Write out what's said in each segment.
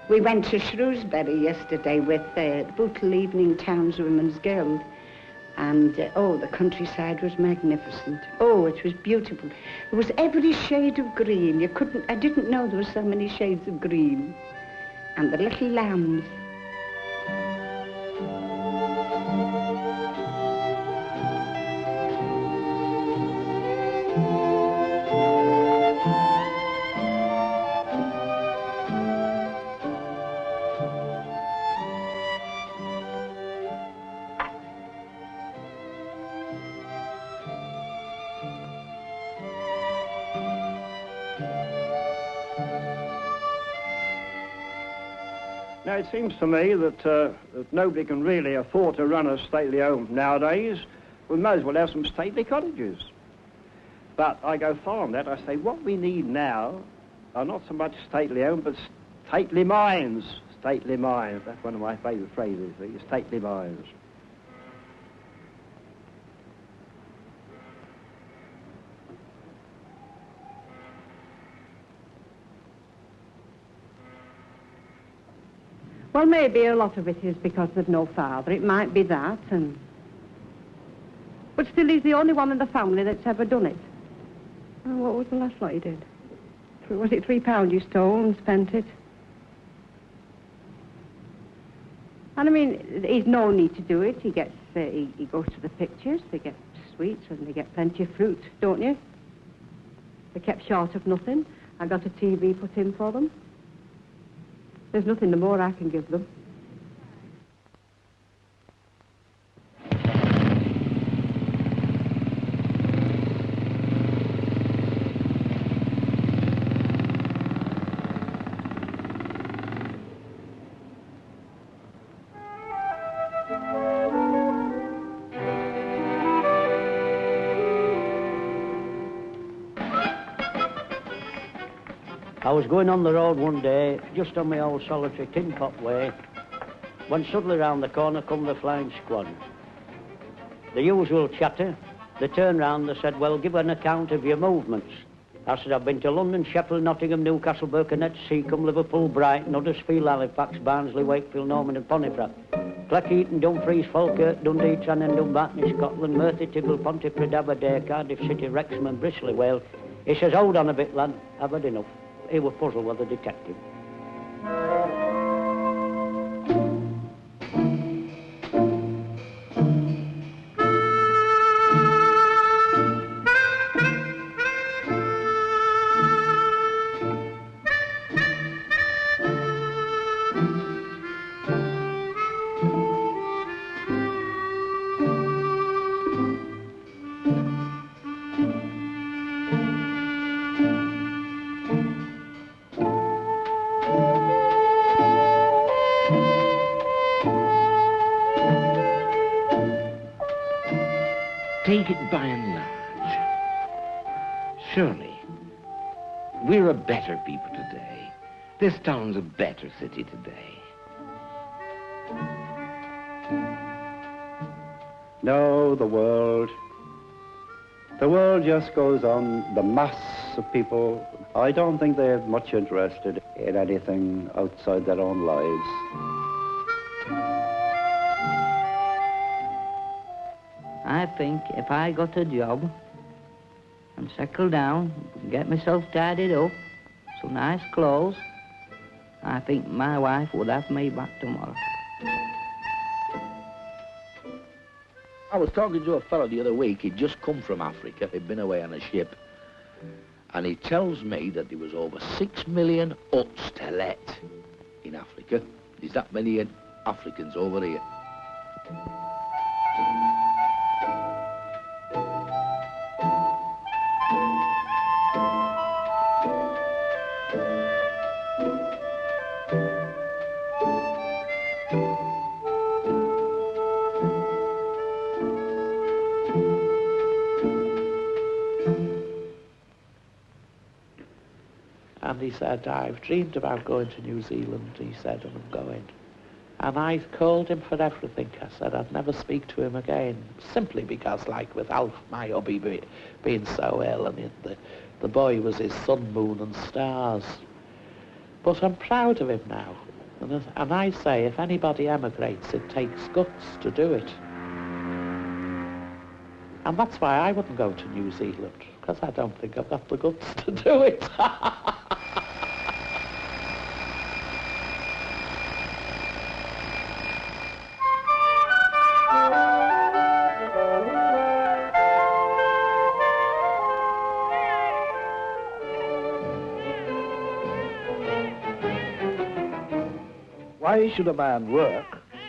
We went to Shrewsbury yesterday with the Bootle Evening Townswomen's Guild. And, oh, the countryside was magnificent. Oh, it was beautiful. There was every shade of green. I didn't know there were so many shades of green. And the little lambs. Now, it seems to me that nobody can really afford to run a stately home nowadays. We may as well have some stately cottages. But I go far on that. I say what we need now are not so much stately homes, but stately minds. Stately minds. That's one of my favourite phrases, these stately minds. Well, maybe a lot of it is because there's no father. It might be that, and... But still, he's the only one in the family that's ever done it. Oh, what was the last lot he did? Was it £3 you stole and spent it? And I mean, he's no need to do it. He gets, he goes to the pictures, they get sweets and they get plenty of fruit, don't you? They're kept short of nothing. I got a TV put in for them. There's nothing the more I can give them. I was going on the road one day, just on my old solitary tin pot way, when suddenly round the corner come the flying squad. The usual chatter. They turned round, they said, well, give an account of your movements. I said, I've been to London, Sheffield, Nottingham, Newcastle, Birkenhead, Seacombe, Liverpool, Brighton, Huddersfield, Halifax, Barnsley, Wakefield, Norman and Pontefract. Cleckheaton, Dumfries, Falkirk, Dundee, Tranent, Dumbarton, Scotland, Merthyr, Tibble, Pontypridd, Aberdare, Cardiff City, Wrexham and Bristol, Wales. He says, hold on a bit, lad, I've had enough. He was puzzled with the detective. Take it by and large. Surely, we're a better people today. This town's a better city today. No, the world just goes on. The mass of people, I don't think they're much interested in anything outside their own lives. I think if I got a job and settled down, get myself tidied up, some nice clothes, I think my wife would have me back tomorrow. I was talking to a fellow the other week. He'd just come from Africa. He'd been away on a ship. And he tells me that there was over 6 million huts to let in Africa. There's that many Africans over here. And he said, I've dreamed about going to New Zealand, he said, and I'm going. And I called him for everything. I said I'd never speak to him again, simply because, like with Alf, my hubby being so ill, and the boy was his sun, moon and stars. But I'm proud of him now. And I say, if anybody emigrates, it takes guts to do it. And that's why I wouldn't go to New Zealand, because I don't think I've got the guts to do it. Why should a man work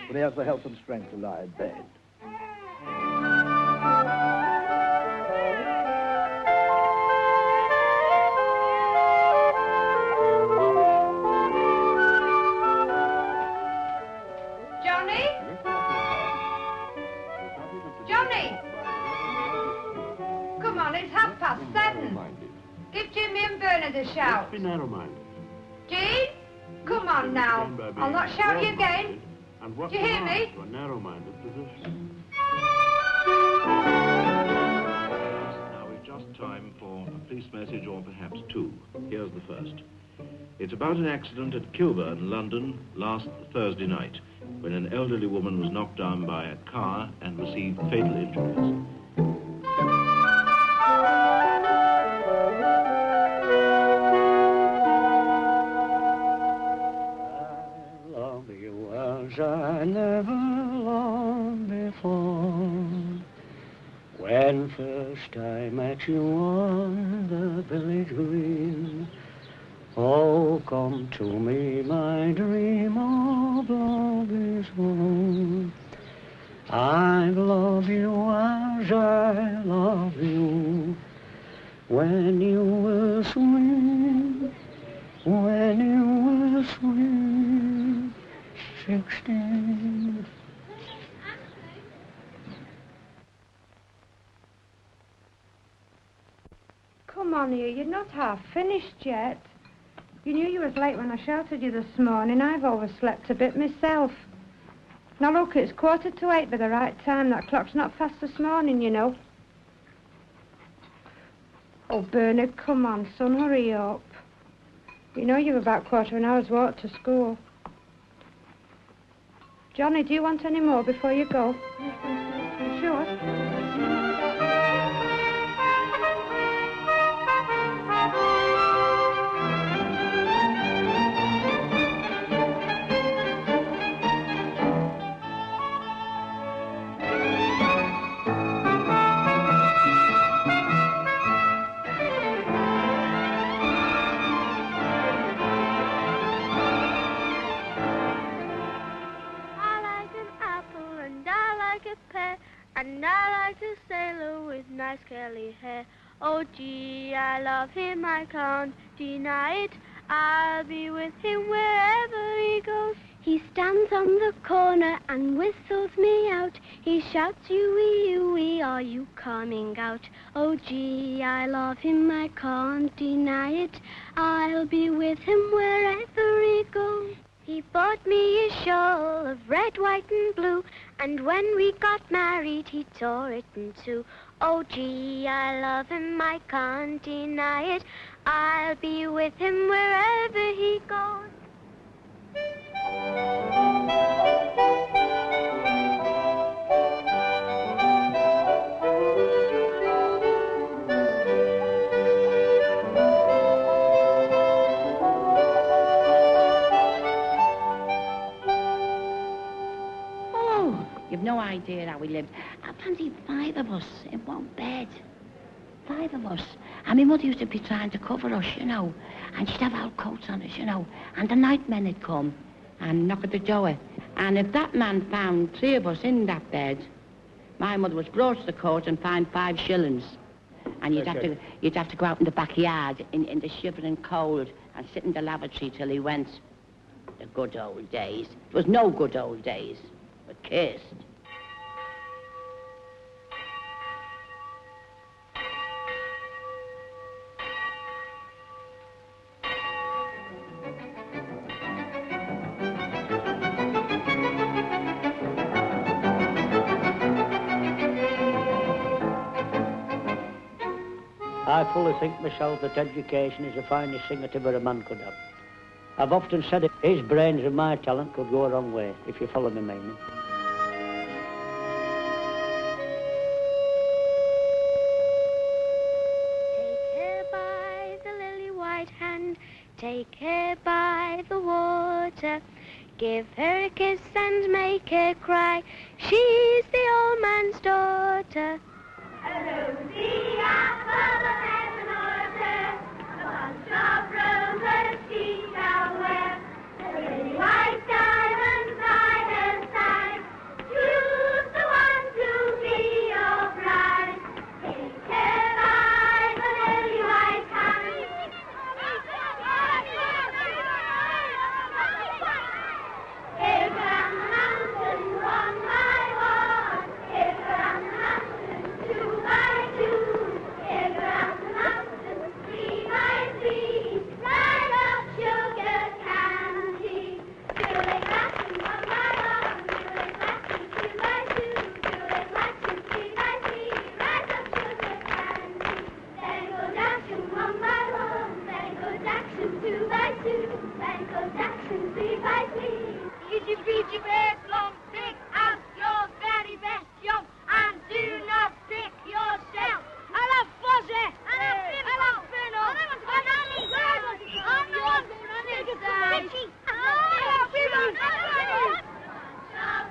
when he has the health and strength to lie in bed? Johnny? Johnny! Come on, it's 7:30. Give Jimmy and Bernard a shout. Be narrow-minded. Jean? Come on now. I'll not shout you again. And what Do you hear me? to a narrow-minded position. Now we've just time for a police message, or perhaps two. Here's the first. It's about an accident at Kilburn, London, last Thursday night, when an elderly woman was knocked down by a car and received fatal injuries. I never loved before. When first I met you on the village green, oh, come to me, my dream of love is gone. I love you as I love you when you were sweet, when you were sweet. 16. Come on here, you're not half finished yet. You knew you was late when I shouted you this morning. I've overslept a bit myself. Now look, it's 7:45 by the right time. That clock's not fast this morning, you know. Oh, Bernard, come on, son, hurry up. You know you've about quarter of an hour's walk to school. Johnny, do you want any more before you go? You sure? And I like a sailor with nice curly hair. Oh gee, I love him, I can't deny it. I'll be with him wherever he goes. He stands on the corner and whistles me out. He shouts, "You-wee, you-wee, are you coming out?" Oh gee, I love him, I can't deny it. I'll be with him wherever he goes. He bought me a shawl of red, white, and blue, and when we got married, he tore it in two. Oh, gee, I love him, I can't deny it. I'll be with him wherever he goes. You've no idea how we lived. I fancied 5 of us in one bed. 5 of us. And my mother used to be trying to cover us, you know. And she'd have our coats on us, you know. And the nightmen would come and knock at the door. And if that man found 3 of us in that bed, my mother was brought to the court and fined 5 shillings. And you'd have to go out in the backyard in the shivering cold and sit in the lavatory till he went. The good old days. It was no good old days. But kissed. I fully think myself that education is the finest thing that ever a man could have. I've often said it, his brains and my talent could go a wrong way, if you follow me meaning. Take her by the lily white hand, take her by the water, give her a kiss and make her cry, she's the old man's daughter. Hello, the apple of heaven order, a bunch of roses she shall wear, a lily white diamond by her side, choose the one to be your bride. Take her by the lily white hand. Here come the mountains on my horse, here come the mountains 2 by 2, here come the mountains 3 by 3, right up sugar candy. Julie Glasson on my horse, Julie Glasson 2 by 2, Julie Glasson 3 by 3, right up sugar candy. Then go Jackson on my horse, then go Jackson 2 by 2, then go Jackson 3 by 3. Easy peasy, red long stick out your very best young, and do not pick yourself. I love Fuzzy, I love Finno, I love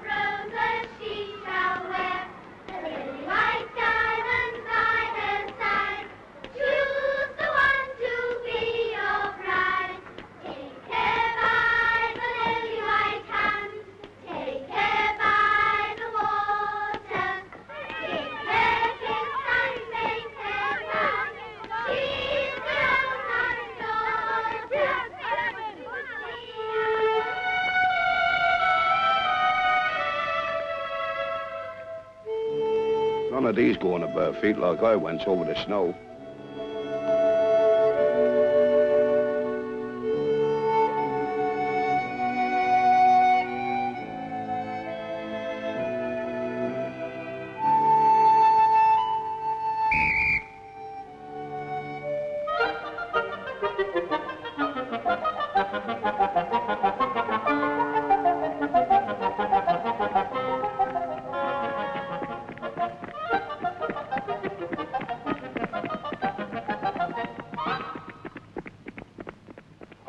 roses she shall wear, a lily white diamond by her side, choose the one to be your bride. Take her by the lily white hand, take her by the water, give her a kiss and make her proud, she's the old man's daughter. None of these going to bare feet like I went over the snow.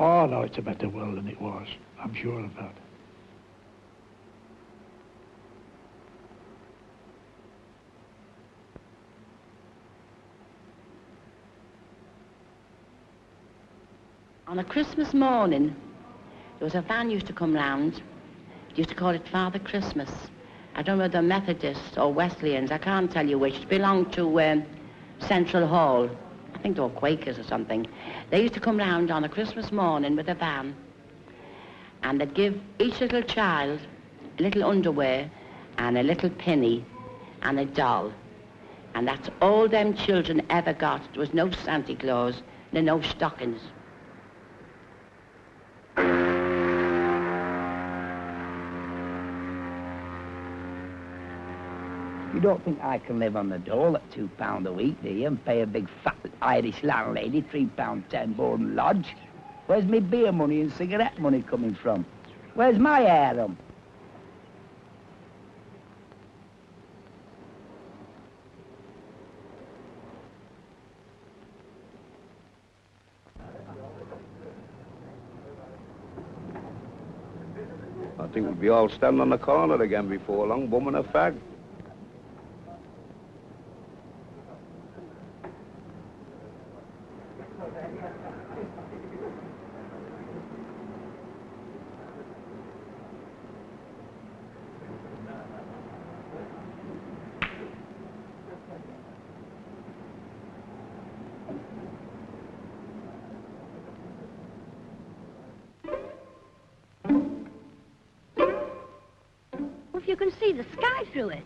Oh, no, it's a better world than it was. I'm sure of that. On a Christmas morning, there was a van used to come round. They used to call it Father Christmas. I don't know whether Methodists or Wesleyans, I can't tell you which. It belonged to Central Hall. I think they were Quakers or something. They used to come round on a Christmas morning with a van, and they'd give each little child a little underwear and a little penny and a doll. And that's all them children ever got. There was no Santa Claus, no stockings. You don't think I can live on the dole at £2 a week, do you, and pay a big fat Irish landlady £3.10 board and lodge? Where's me beer money and cigarette money coming from? Where's my harem? I think we'll be all standing on the corner again before long, bumming a fag. If you can see the sky through it.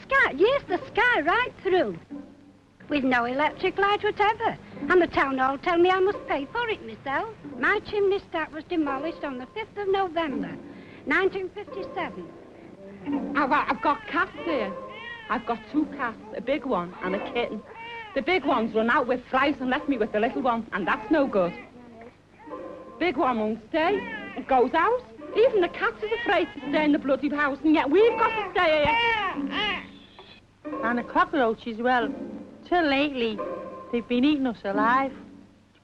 Sky, yes, the sky right through. With no electric light whatever. And the town hall tell me I must pay for it myself. My chimney stack was demolished on the 5th of November, 1957. I've got cats here. I've got 2 cats, a big one and a kitten. The big one's run out with flies and left me with the little one, and that's no good. Big one won't stay. It goes out. Even the cats is afraid to stay in the bloody house, and yet we've got to stay here. And the cockroaches, well, till lately, they've been eating us alive.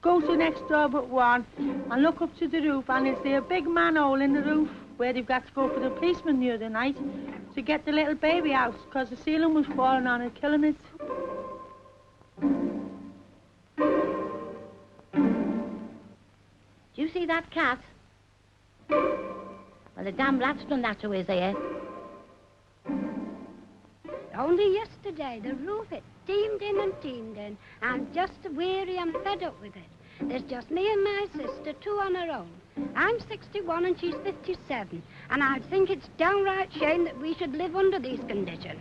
Go to next door but one and look up to the roof, and is there a big manhole in the roof where they've got to go for the policeman the other night to get the little baby out because the ceiling was falling on it, killing it. Do you see that cat? Well, the damn rat's done that to his ear. Only yesterday, the roof, it teemed in and teemed in. I'm just weary and fed up with it. There's just me and my sister, 2 on her own. I'm 61 and she's 57, and I think it's downright shame that we should live under these conditions.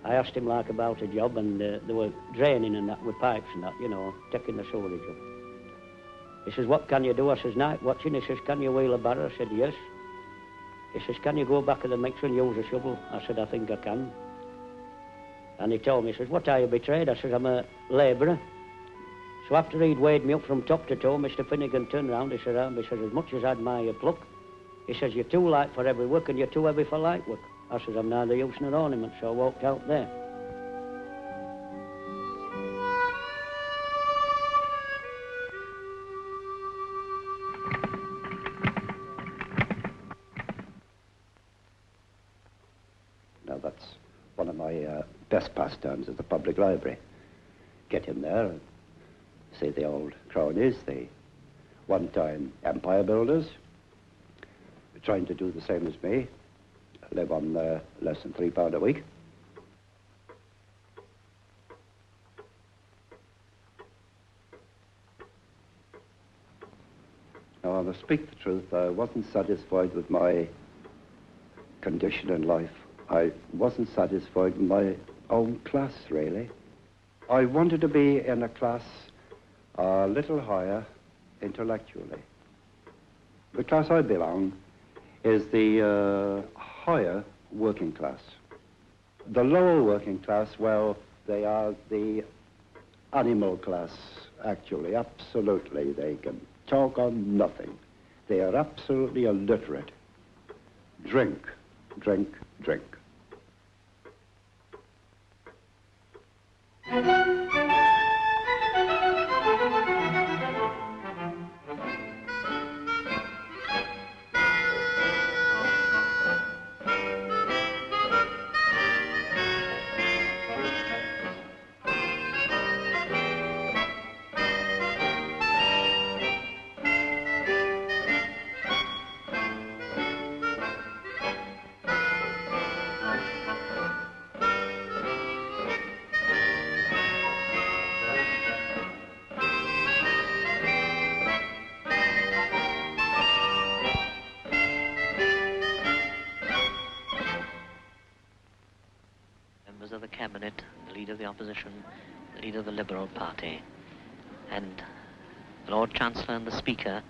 I asked him like about a job, and they were draining and that with pipes and that, you know, taking the sewerage up. He says, what can you do? I says, night watching. He says, can you wheel a barrow? I said, yes. He says, can you go back of the mixer and use a shovel? I said, I think I can. And he told me, he says, what are you, betrayed? I says, I'm a labourer. So after he'd weighed me up from top to toe, Mr. Finnegan turned round, he said, as much as I admire your pluck, he says, you're too light for heavy work and you're too heavy for light work. I says, I'm neither use nor ornament, so I walked out there. Now, that's one of my best pastimes at the public library. Get in there and see the old cronies, the one-time empire builders, trying to do the same as me, live on less than £3 a week. Now, I must speak the truth, I wasn't satisfied with my condition in life. I wasn't satisfied with my own class, really. I wanted to be in a class a little higher intellectually. The class I belong is the higher working class. The lower working class, well, they are the animal class, actually, absolutely. They can talk on nothing. They are absolutely illiterate. Drink, drink, drink. the opposition, the leader of the Liberal Party, and the Lord Chancellor and the Speaker,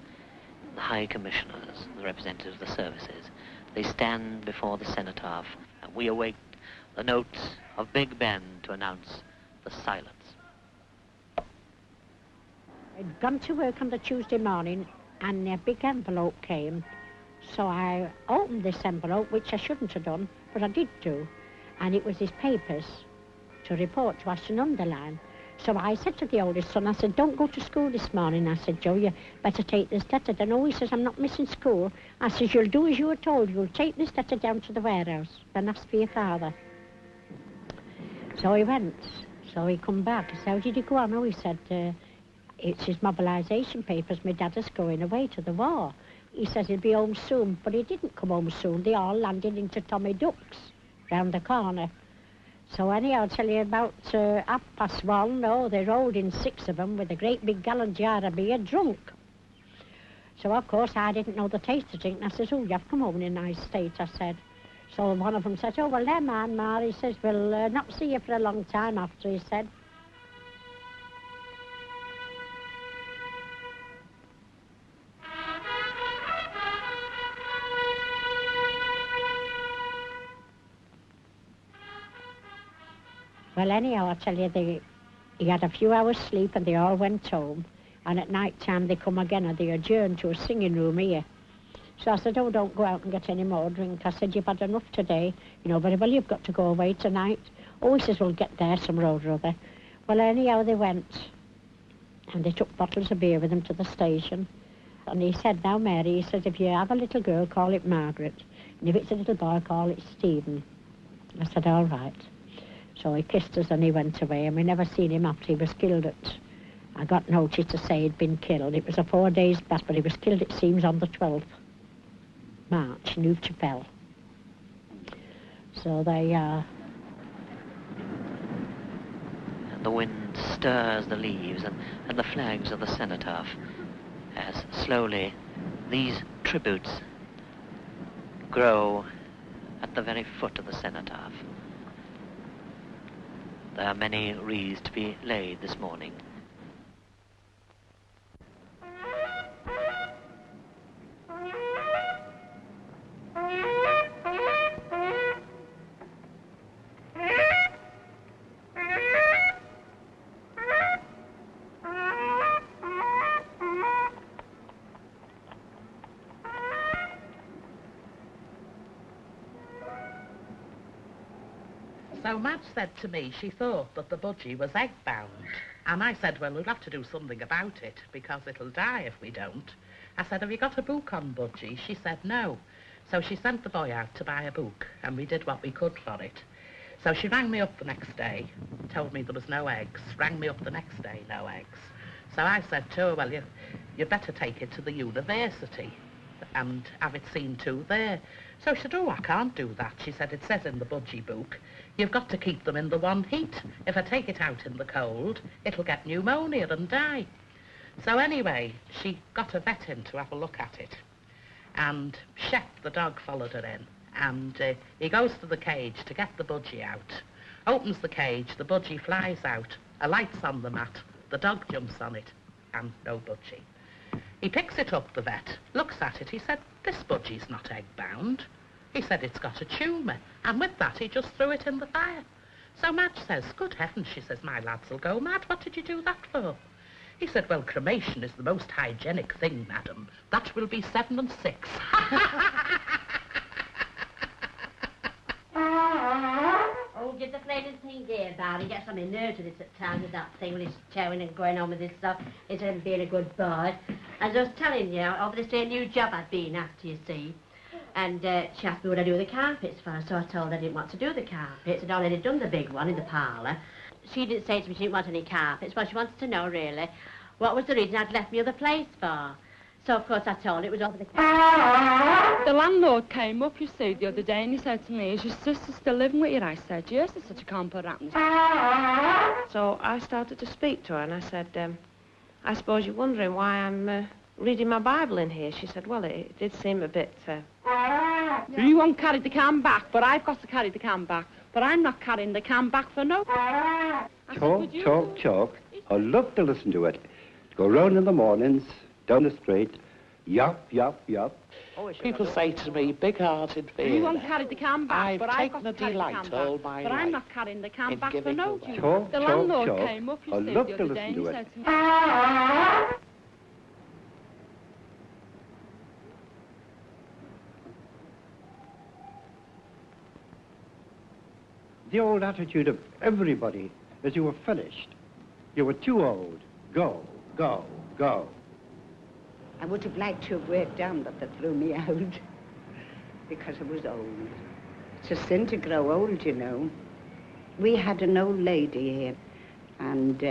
the High Commissioners, the representatives of the services. They stand before the cenotaph, and we await the notes of Big Ben to announce the silence. I'd gone to work on the Tuesday morning, and a big envelope came. So I opened this envelope, which I shouldn't have done, but I did do. And it was his papers to report to us and underline. So I said to the oldest son, I said, don't go to school this morning. I said, Joe, you better take this letter. Then he says, I'm not missing school. I said, you'll do as you were told. You'll take this letter down to the warehouse, then ask for your father. So he went. So he come back. I said, how did he go on? Oh, he said, it's his mobilisation papers. My dad is going away to the war. He says he'll be home soon, but he didn't come home soon. They all landed into Tommy Duck's round the corner. So anyhow, I'll tell you about 1:30. Oh, they rolled in 6 of them with a great big gallon jar of beer, drunk. So, of course, I didn't know the taste of drink. And I says, oh, you've come home in a nice state, I said. So one of them said, oh, well, never mind, Ma. He says, we'll not see you for a long time after, he said. Well, anyhow, I tell you, he had a few hours' sleep and they all went home. And at night time they come again and they adjourned to a singing room here. So I said, oh, don't go out and get any more drink. I said, you've had enough today. You know very well you've got to go away tonight. Oh, he says, we'll get there some road or other. Well, anyhow, they went. And they took bottles of beer with them to the station. And he said, now, Mary, he says, if you have a little girl, call it Margaret. And if it's a little boy, call it Stephen. I said, all right. So he kissed us and he went away, and we never seen him after he was killed at... I got notice to say he'd been killed. It was a 4 days past, but he was killed, it seems, on the 12th March, New Chapelle. So they are... And the wind stirs the leaves and the flags of the cenotaph as slowly these tributes grow at the very foot of the cenotaph. There are many wreaths to be laid this morning. So Madge said to me she thought that the budgie was egg-bound. And I said, well, we'll have to do something about it, because it'll die if we don't. I said, have you got a book on budgie? She said, no. So she sent the boy out to buy a book, and we did what we could for it. So she rang me up the next day, told me there was no eggs, rang me up the next day, no eggs. So I said to her, well, you better take it to the university and have it seen to there. So she said, oh, I can't do that. She said, it says in the budgie book, you've got to keep them in the one heat. If I take it out in the cold, it'll get pneumonia and die. So anyway, she got a vet in to have a look at it. And Shep, the dog, followed her in. And he goes to the cage to get the budgie out. Opens the cage, the budgie flies out. A light's on the mat. The dog jumps on it, and no budgie. He picks it up, the vet, looks at it. He said, this budgie's not egg-bound. He said, it's got a tumour. And with that, he just threw it in the fire. So Madge says, good heavens, she says, my lads will go mad. What did you do that for? He said, well, cremation is the most hygienic thing, madam. That will be 7 and 6. Oh, give the flaming thing there, Barry. Get some nerves with it at times with that thing when he's chowing and going on with this stuff. Instead of being a good boy. As I was telling you, over this new job I'd been after, you see. And she asked me what I do with the carpets for, so I told her I didn't want to do the carpets. I'd already done the big one in the parlour. She didn't say to me she didn't want any carpets, but she wanted to know, really, what was the reason I'd left me other place for. So, of course, I told her it was over the carpets. The landlord came up, you see, the other day, and he said to me, is your sister still living with you? I said, yes. He said, you can't put her out in the... So I started to speak to her, and I said, I suppose you're wondering why I'm reading my Bible in here. She said, well, it did seem a bit... You won't carry the can back, but I've got to carry the can back. But I'm not carrying the can back for no... Talk. I love to listen to it. Go round in the mornings, down the street, yop. People say to me, big-hearted fear. You won't carry the can back, but I've got taken a to carry the delight can all back. my But life I'm not carrying the can in back for giving no away. due. The landlord came up, you I see, love the to other day, listen and he to said it. to me... The old attitude of everybody is you were finished. You were too old. Go. I would have liked to have worked down, but they threw me out because I was old. It's a sin to grow old, you know. We had an old lady here, and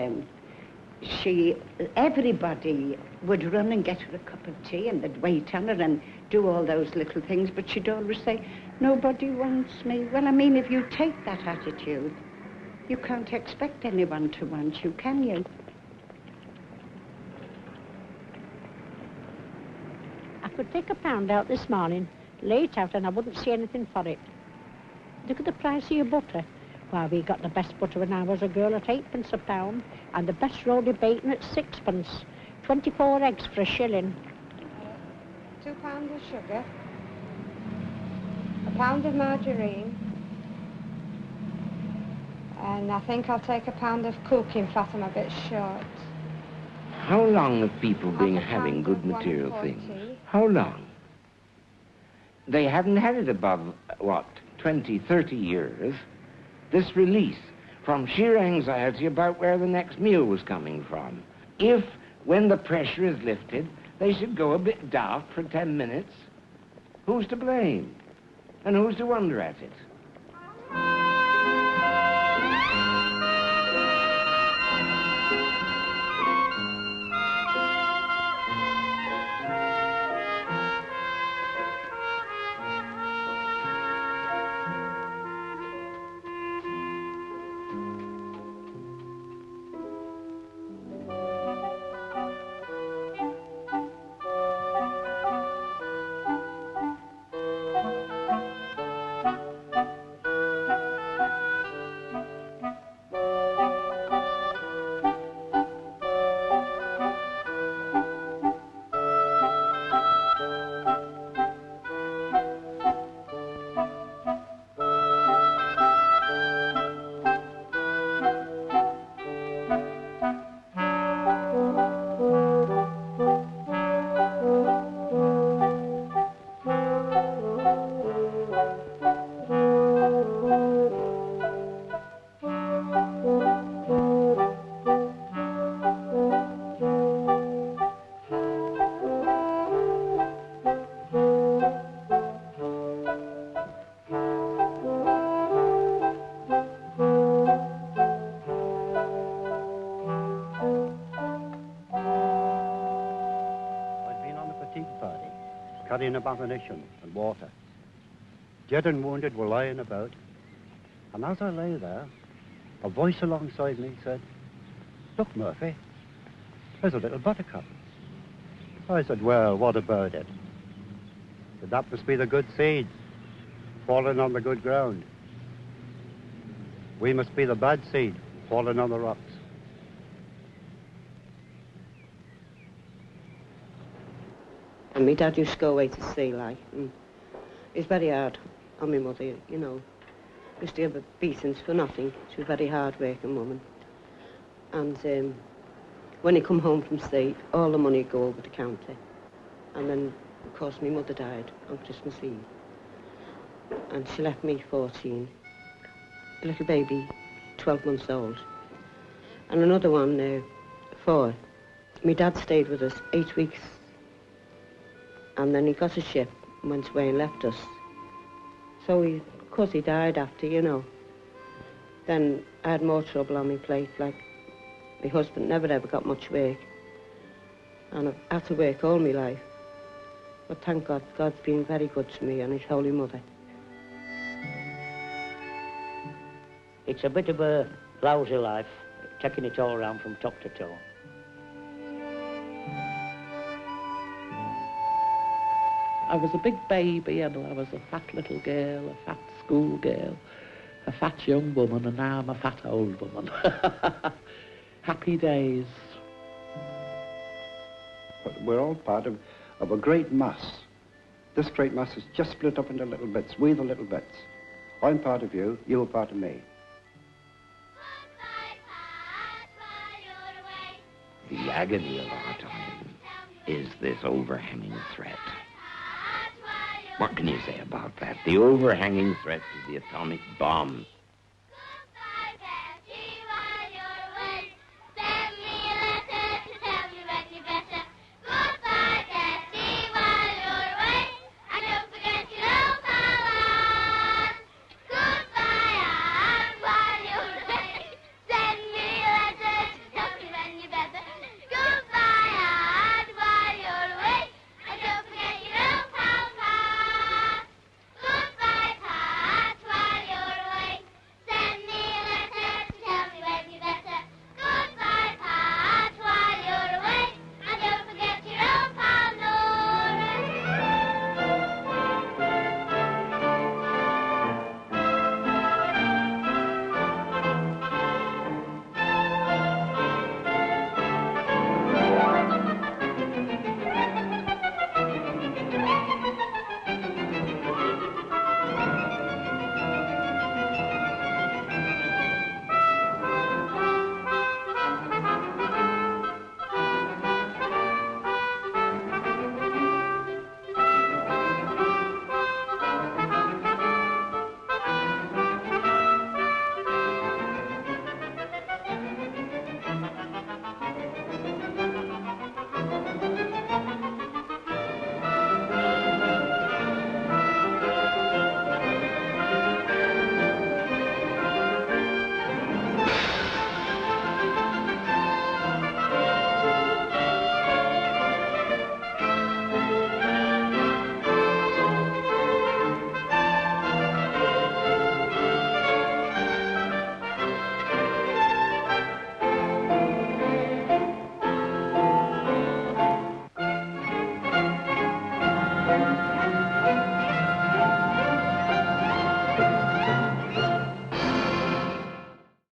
everybody would run and get her a cup of tea, and they'd wait on her and do all those little things, but she'd always say, nobody wants me. Well, I mean, if you take that attitude, you can't expect anyone to want you, can you? I could take £1 out this morning, lay it out, and I wouldn't see anything for it. Look at the price of your butter. Why, we got the best butter when I was a girl at 8p a pound, and the best roly bacon at 6p. 24 eggs for £1. 2 pounds of sugar, a pound of margarine, and I think I'll take a pound of cooking fat. I'm a bit short. How long have people been having good material things? How long? They haven't had it above, 20, 30 years. This release from sheer anxiety about where the next meal was coming from. If, when the pressure is lifted, they should go a bit daft for 10 minutes, who's to blame? And who's to wonder at it? Carrying of ammunition and water. Dead and wounded were lying about. And as I lay there, a voice alongside me said, "Look, Murphy, there's a little buttercup." I said, "Well, what about it?" Said, "That must be the good seed falling on the good ground. We must be the bad seed falling on the rocks." And my dad used to go away to sea, like, and it was very hard on my mother, you know. Used to give her beatings for nothing. She was a very hard-working woman. And when he come home from sea, all the money would go over the counter. And then, of course, my mother died on Christmas Eve. And she left me 14, a little baby, 12 months old. And another one, 4. My dad stayed with us 8 weeks. And then he got a ship and went away and left us. So, of course, he died after, you know. Then I had more trouble on my plate, like my husband never ever got much work. And I've had to work all my life. But thank God, God's been very good to me and His Holy Mother. It's a bit of a lousy life, taking it all around from top to toe. I was a big baby and I was a fat little girl, a fat school girl. a fat young woman, and now I'm a fat old woman. Happy days. But we're all part of a great mass. This great mass is just split up into little bits. We're the little bits. I'm part of you, you're part of me. The agony of our time is this overhanging threat. What can you say about that? The overhanging threat of the atomic bomb